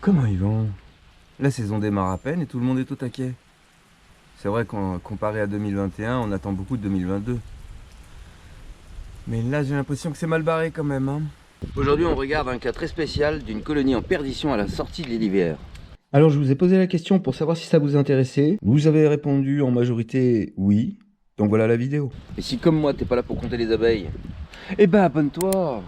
Comment ils vont? La saison démarre à peine et tout le monde est au taquet. C'est vrai qu'en comparé à 2021, on attend beaucoup de 2022. Mais là, j'ai l'impression que c'est mal barré quand même, hein. Aujourd'hui, on regarde un cas très spécial d'une colonie en perdition à la sortie de l'hiver. Alors, je vous ai posé la question pour savoir si ça vous intéressait. Vous avez répondu en majorité oui. Donc voilà la vidéo. Et si, comme moi, t'es pas là pour compter les abeilles, eh ben, abonne-toi!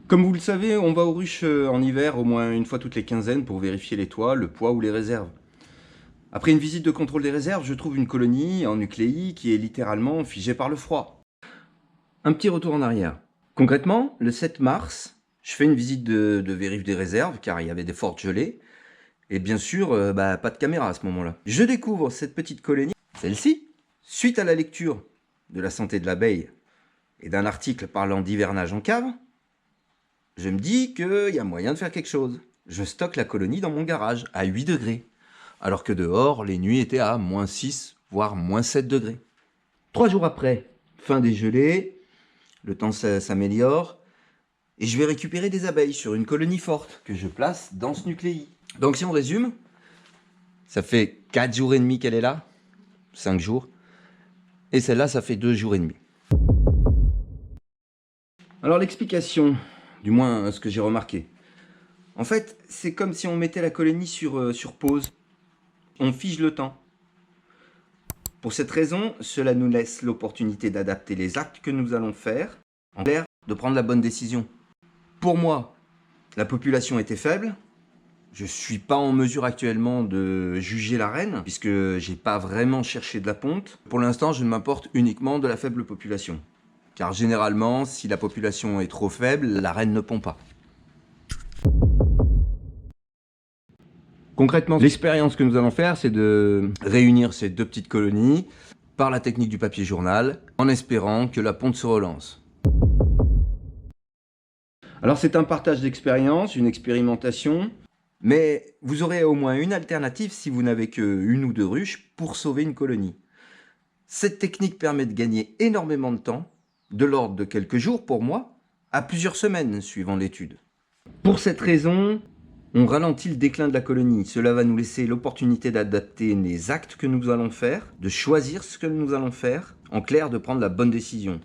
Comme vous le savez, on va aux ruches en hiver au moins une fois toutes les quinzaines pour vérifier les toits, le poids ou les réserves. Après une visite de contrôle des réserves, je trouve une colonie en nucléi qui est littéralement figée par le froid. Un petit retour en arrière. Concrètement, le 7 mars, je fais une visite de vérif des réserves car il y avait des fortes gelées. Et bien sûr, pas de caméra à ce moment-là. Je découvre cette petite colonie, celle-ci, suite à la lecture de la santé de l'abeille et d'un article parlant d'hivernage en cave. Je me dis qu'il y a moyen de faire quelque chose. Je stocke la colonie dans mon garage à 8 degrés. Alors que dehors, les nuits étaient à moins 6, voire moins 7 degrés. 3 jours après, fin des gelées, le temps s'améliore, et je vais récupérer des abeilles sur une colonie forte que je place dans ce nucléi. Donc si on résume, ça fait 4 jours et demi qu'elle est là, 5 jours, et celle-là, ça fait 2 jours et demi. Alors l'explication, du moins ce que j'ai remarqué, en fait, c'est comme si on mettait la colonie sur pause. On fige le temps. Pour cette raison, cela nous laisse l'opportunité d'adapter les actes que nous allons faire, en clair, de prendre la bonne décision. Pour moi, la population était faible. Je ne suis pas en mesure actuellement de juger la reine, puisque j'ai pas vraiment cherché de la ponte. Pour l'instant, je ne m'importe uniquement de la faible population. Car généralement, si la population est trop faible, la reine ne pond pas. Concrètement, l'expérience que nous allons faire, c'est de réunir ces deux petites colonies par la technique du papier journal, en espérant que la ponte se relance. Alors c'est un partage d'expérience, une expérimentation, mais vous aurez au moins une alternative si vous n'avez qu'une ou deux ruches pour sauver une colonie. Cette technique permet de gagner énormément de temps, de l'ordre de quelques jours pour moi, à plusieurs semaines suivant l'étude. Pour cette raison, on ralentit le déclin de la colonie. Cela va nous laisser l'opportunité d'adapter les actes que nous allons faire, de choisir ce que nous allons faire, en clair, de prendre la bonne décision.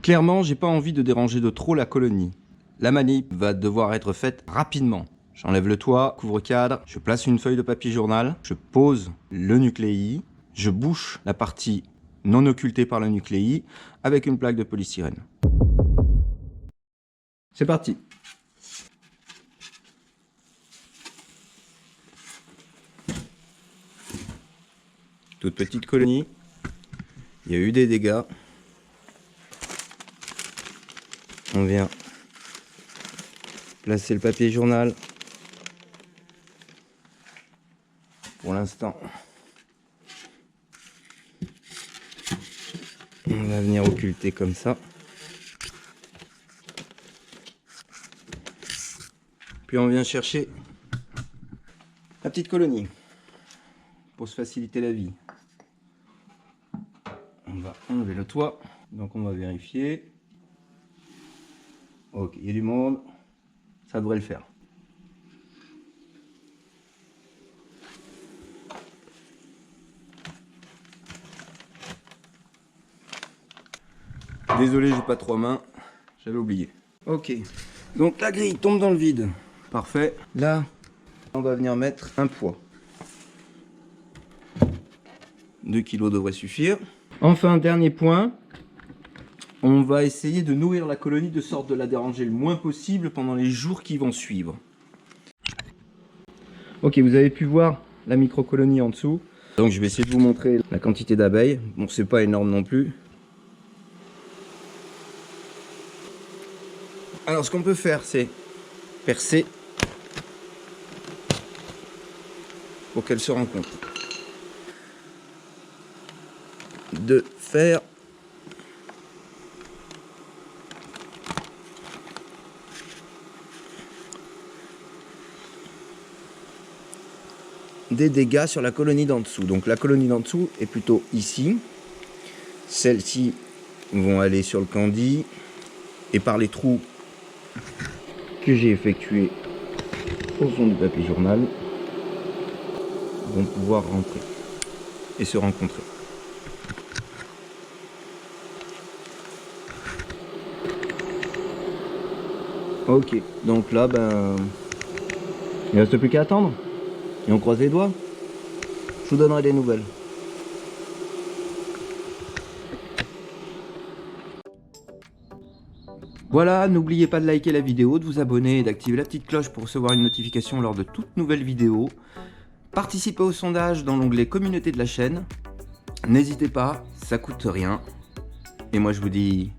Clairement, j'ai pas envie de déranger de trop la colonie. La manip va devoir être faite rapidement. J'enlève le toit, couvre-cadre, je place une feuille de papier journal, je pose le nucléi, je bouche la partie non occultée par le nucléi avec une plaque de polystyrène. C'est parti. Toute petite colonie, il y a eu des dégâts. On vient placer le papier journal. Pour l'instant, on va venir occulter comme ça. Puis on vient chercher la petite colonie pour se faciliter la vie. On va enlever le toit, donc on va vérifier. Ok, il y a du monde, ça devrait le faire. Désolé, j'ai pas trois mains, j'avais oublié. Ok, donc la grille tombe dans le vide. Parfait. Là, on va venir mettre un poids. 2 kg devrait suffire. Enfin, dernier point. On va essayer de nourrir la colonie de sorte de la déranger le moins possible pendant les jours qui vont suivre. Ok, vous avez pu voir la micro-colonie en dessous. Donc je vais essayer de vous montrer la quantité d'abeilles. Bon, c'est pas énorme non plus. Alors ce qu'on peut faire, c'est percer pour qu'elle se rencontre. De faire des dégâts sur la colonie d'en dessous. Donc la colonie d'en dessous est plutôt ici. Celles-ci vont aller sur le Candy et par les trous que j'ai effectués au fond du papier journal vont pouvoir rentrer et se rencontrer. Ok, donc là, il ne reste plus qu'à attendre. Et on croise les doigts. Je vous donnerai des nouvelles. Voilà, n'oubliez pas de liker la vidéo, de vous abonner et d'activer la petite cloche pour recevoir une notification lors de toute nouvelle vidéo. Participez au sondage dans l'onglet communauté de la chaîne. N'hésitez pas, ça coûte rien. Et moi je vous dis